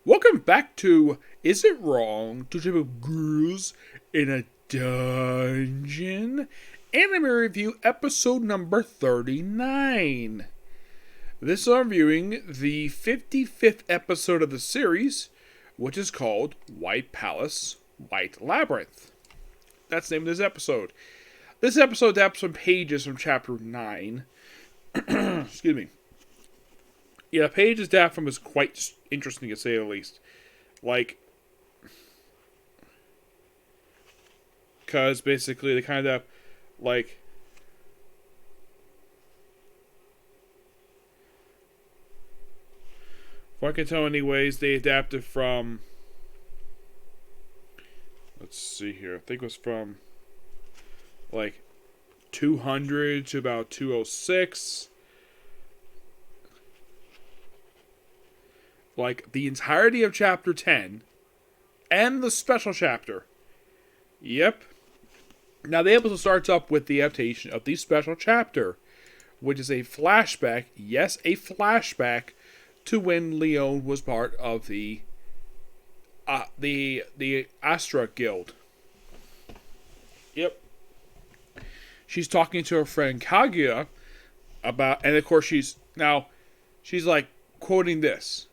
Welcome back to Is It Wrong to Trip of Girls in a Dungeon? Anime Review episode number 39. This is our viewing the 55th episode of the series, which is called White Palace, White Labyrinth. That's the name of this episode. This episode adapts some pages from chapter 9. Excuse me. Yeah, pages adapted from is quite interesting to say the least. Because basically they kind of, if I can tell anyways, they adapted from, let's see here, I think it was from, 200 to about 206. The entirety of chapter 10 and the special chapter. Yep. Now, the episode starts up with the adaptation of the special chapter, which is a flashback, yes, a flashback, to when Leon was part of the Astra Guild. Yep. She's talking to her friend Kaguya about, and of course she's quoting this.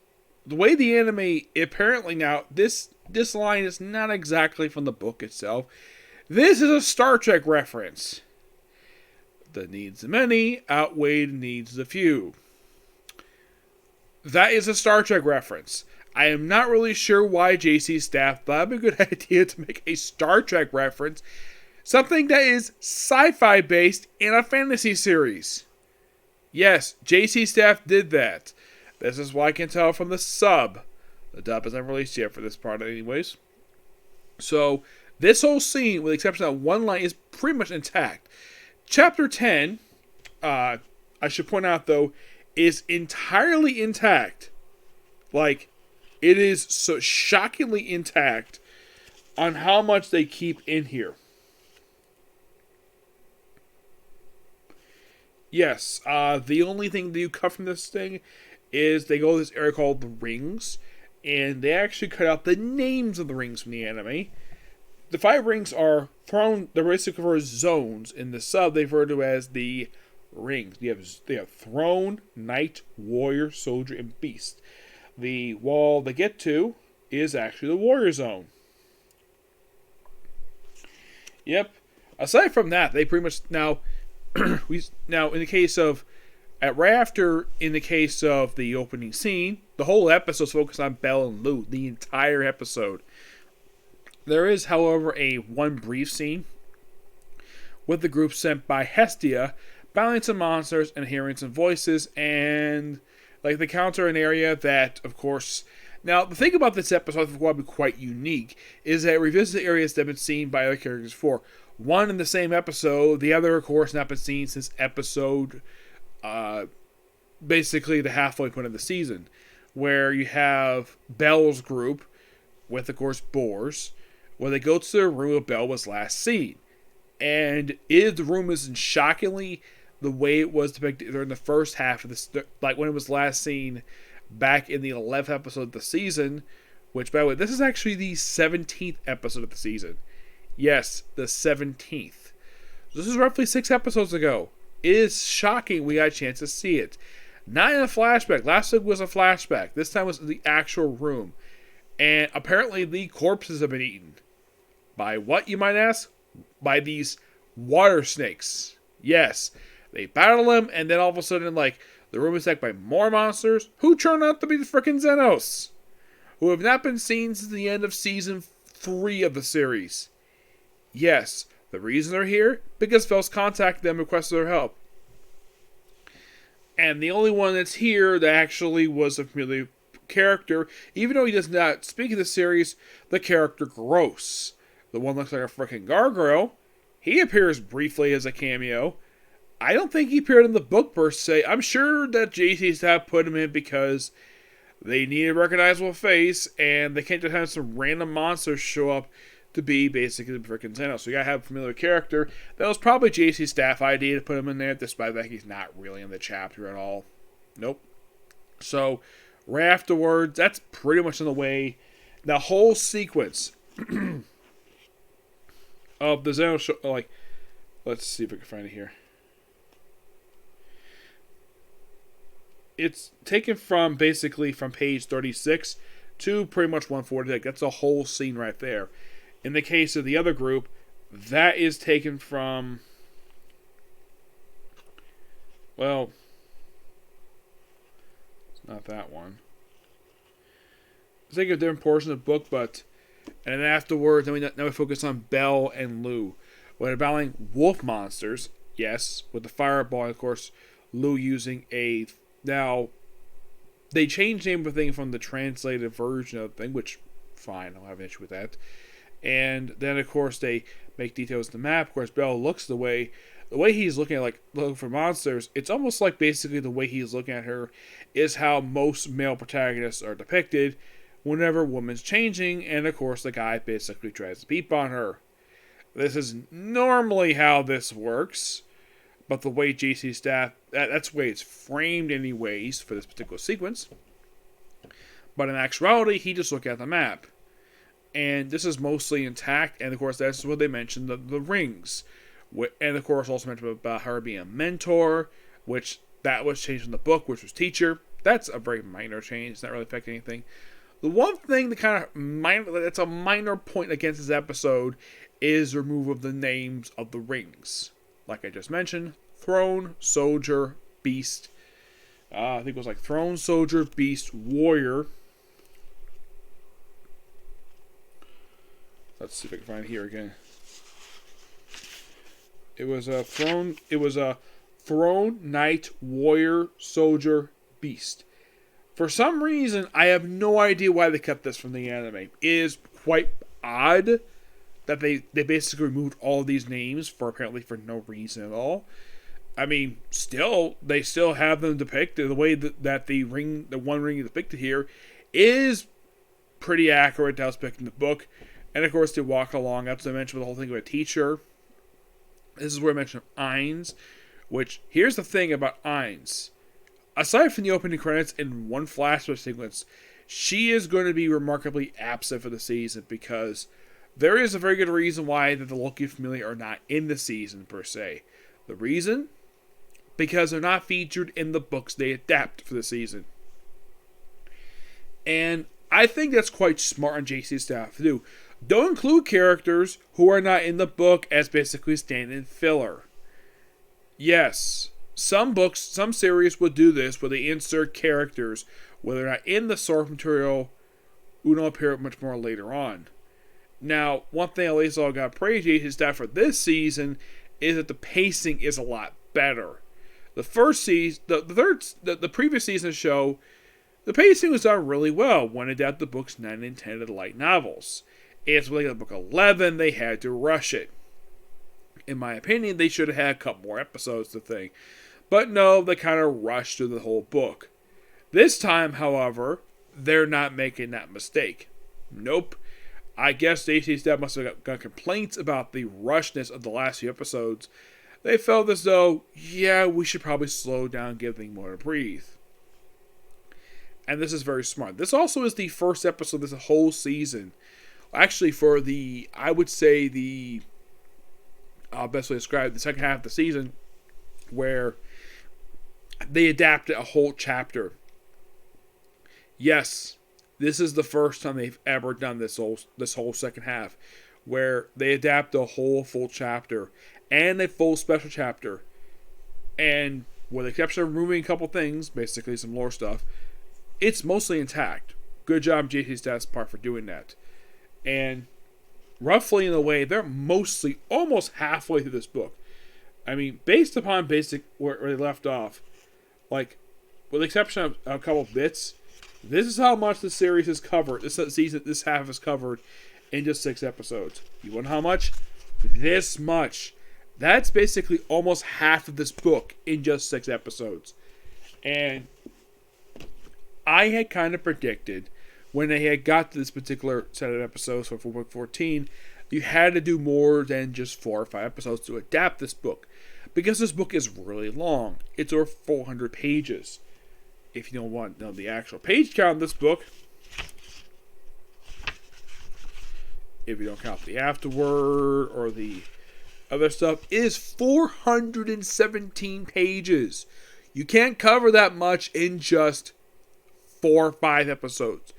The way the anime, apparently now, this line is not exactly from the book itself. This is a Star Trek reference. The needs of many outweigh the needs of the few. That is a Star Trek reference. I am not really sure why JC staff thought it would be a good idea to make a Star Trek reference. Something that is sci-fi based in a fantasy series. Yes, JC staff did that. This is why I can tell from the sub. The dub isn't released yet for this part anyways. So, this whole scene, with the exception of one line, is pretty much intact. Chapter 10, I should point out though, is entirely intact. It is so shockingly intact on how much they keep in here. Yes, the only thing that you cut from this thing is they go to this area called the Rings, and they actually cut out the names of the rings from the anime. The 5 rings are thrown, they're basically for zones. In the sub, they refer to as the rings. They have throne, knight, warrior, soldier, and beast. The wall they get to is actually the warrior zone. Yep. Aside from that, they pretty much now in the case of in the case of the opening scene, the whole episode's focused on Belle and Lou, the entire episode. There is, however, one brief scene with the group sent by Hestia, battling some monsters and hearing some voices, and they counter an area that, of course. Now, the thing about this episode, I think will be quite unique, is that it revisits areas that have been seen by other characters before. One in the same episode, the other, of course, not been seen since episode, basically the halfway point of the season, where you have Belle's group, with, of course, Boars, where they go to the room where Belle was last seen. And the room isn't shockingly the way it was depicted during the first half of this, when it was last seen back in the 11th episode of the season, which, by the way, this is actually the 17th episode of the season. Yes, the 17th. This is roughly 6 episodes ago. It is shocking we got a chance to see it. Not in a flashback. Last week was a flashback. This time was the actual room. And apparently the corpses have been eaten. By what, you might ask? By these water snakes. Yes. They battle them, and then all of a sudden, the room is attacked by more monsters, who turn out to be the frickin' Xenos, who have not been seen since the end of season 3 of the series. Yes, the reason they're here, because Fel's contacted them and requested their help. And the only one that's here that actually was a familiar character, even though he does not speak in the series, the character Gross. The one looks like a freaking gargoyle. He appears briefly as a cameo. I don't think he appeared in the book per se. I'm sure that JC staff put him in because they need a recognizable face, and they can't just have some random monsters show up to be basically the freaking Xenos. So you gotta have a familiar character. That was probably JC's staff idea to put him in there, despite that he's not really in the chapter at all. Nope. So, Right afterwards, that's pretty much in the way. The whole sequence of the Zeno show, like, let's see if I can find it here. It's taken from basically from page 36 to pretty much 140. Like, that's a whole scene right there. In the case of the other group, that is taken from, well, it's not that one. It's taking a different portion of the book, but, and then afterwards, now we focus on Belle and Lou. When battling wolf monsters, yes, with the fireball, and of course, Lou using a, now, they changed the name of the thing from the translated version of the thing, which, fine, I don't have an issue with that. And then, of course, they make details of the map. Of course, Belle looks the way he's looking at, like, looking for monsters. It's almost like basically the way he's looking at her is how most male protagonists are depicted whenever a woman's changing. And, of course, the guy basically tries to peep on her. This is normally how this works. But the way JC Staff, that's the way it's framed anyways for this particular sequence. But in actuality, he just looked at the map. And this is mostly intact. And of course, that's what they mentioned, the rings. And of course, also mentioned about her being a mentor, which that was changed in the book, which was teacher. That's a very minor change. It's not really affecting anything. The one thing that kind of that's a minor point against this episode is the removal of the names of the rings. Like I just mentioned, Throne, Soldier, Beast. I think it was like Throne, Soldier, Beast, Warrior. Let's see if I can find it here again. It was a Throne. It was a Throne, Knight, Warrior, Soldier, Beast. For some reason, I have no idea why they kept this from the anime. It is quite odd that they basically removed all of these names apparently for no reason at all. I mean, they still have them depicted. The way that the one ring is depicted here is pretty accurate to how it's depicted in the book. And of course, they walk along. As I mentioned, with the whole thing of a teacher. This is where I mentioned Ainz. Which, here's the thing about Ainz. Aside from the opening credits and one flashback sequence, she is going to be remarkably absent for the season because there is a very good reason why the Loki family are not in the season per se. The reason? Because they're not featured in the books they adapt for the season. And I think that's quite smart on JC's staff to do. Don't include characters who are not in the book as basically stand-in filler. Yes, some books, some series will do this where they insert characters where they're not in the source material who don't appear much more later on. Now, one thing at least I got to praise JC's staff for this season is that the pacing is a lot better. The first season, the previous season show, the pacing was done really well when it adapted the books 9 and 10 of the light novels. It's really like book 11, they had to rush it. In my opinion, they should have had a couple more episodes to think. But no, they kind of rushed through the whole book. This time, however, they're not making that mistake. Nope. I guess JC's staff must have got complaints about the rushness of the last few episodes. They felt as though, yeah, we should probably slow down and give things more to breathe. And this is very smart. This also is the first episode of this whole season. Actually, for the, I would say the, best way to describe the second half of the season, where they adapted a whole chapter. Yes, this is the first time they've ever done this whole second half, where they adapt a whole full chapter and a full special chapter, and with the exception of removing a couple things, basically some lore stuff, it's mostly intact. Good job, JC's staff's part for doing that. And roughly in a way, they're mostly almost halfway through this book. I mean, based upon where they left off, like, with the exception of a couple of bits, this is how much the series is covered. This half is covered in just 6 episodes. You want how much? This much. That's basically almost half of this book in just 6 episodes. And I had kind of predicted when they had got to this particular set of episodes for book 14, you had to do more than just 4 or 5 episodes to adapt this book. Because this book is really long. It's over 400 pages. if you don't want to know the actual page count of this book, if you don't count the afterword or the other stuff, it is 417 pages. You can't cover that much in just 4 or 5 episodes.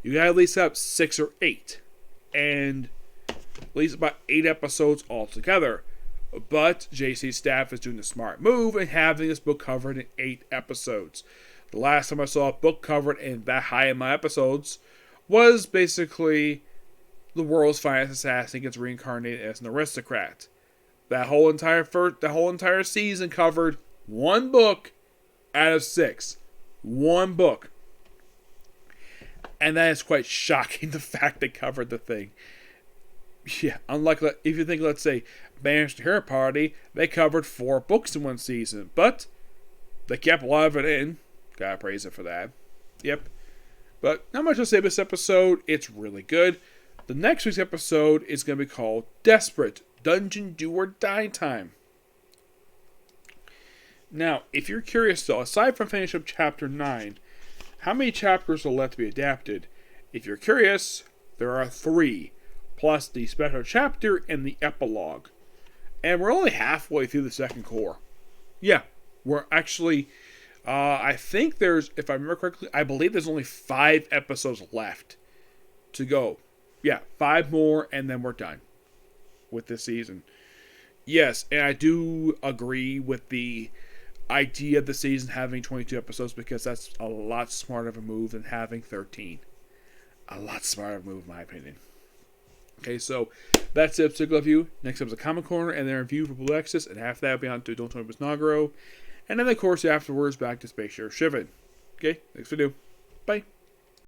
You gotta at least have 6 or 8. And at least about 8 episodes altogether. But JC's staff is doing the smart move and having this book covered in 8 episodes. The last time I saw a book covered in that high in my episodes was basically the world's finest assassin gets reincarnated as an aristocrat. That whole entire season covered 1 book out of 6. 1 book. And that is quite shocking, the fact they covered the thing. Yeah, unlike if you think, let's say, Banished Hero Party, they covered 4 books in 1 season. But they kept a lot of it in. Gotta praise it for that. Yep. But not much to say this episode. It's really good. The next week's episode is going to be called Desperate Dungeon Do or Die Time. Now, if you're curious though, aside from finishing up Chapter 9, how many chapters are left to be adapted? If you're curious, there are 3, plus the special chapter and the epilogue. And we're only halfway through the second core. Yeah, we're actually, I think there's, if I remember correctly, I believe there's only 5 episodes left to go. Yeah, 5 more and then we're done with this season. Yes, and I do agree with the idea of the season having 22 episodes, because that's a lot smarter of a move than having 13. A lot smarter of a move, in my opinion. Okay, so that's the particular review. Next up is a Comic Corner and then a review for Blue Exodus, and after that will be on to Don't Tell Me It's Nagaro. And then, of course, afterwards back to Space Sheriff Shivan. Okay, next video. Bye.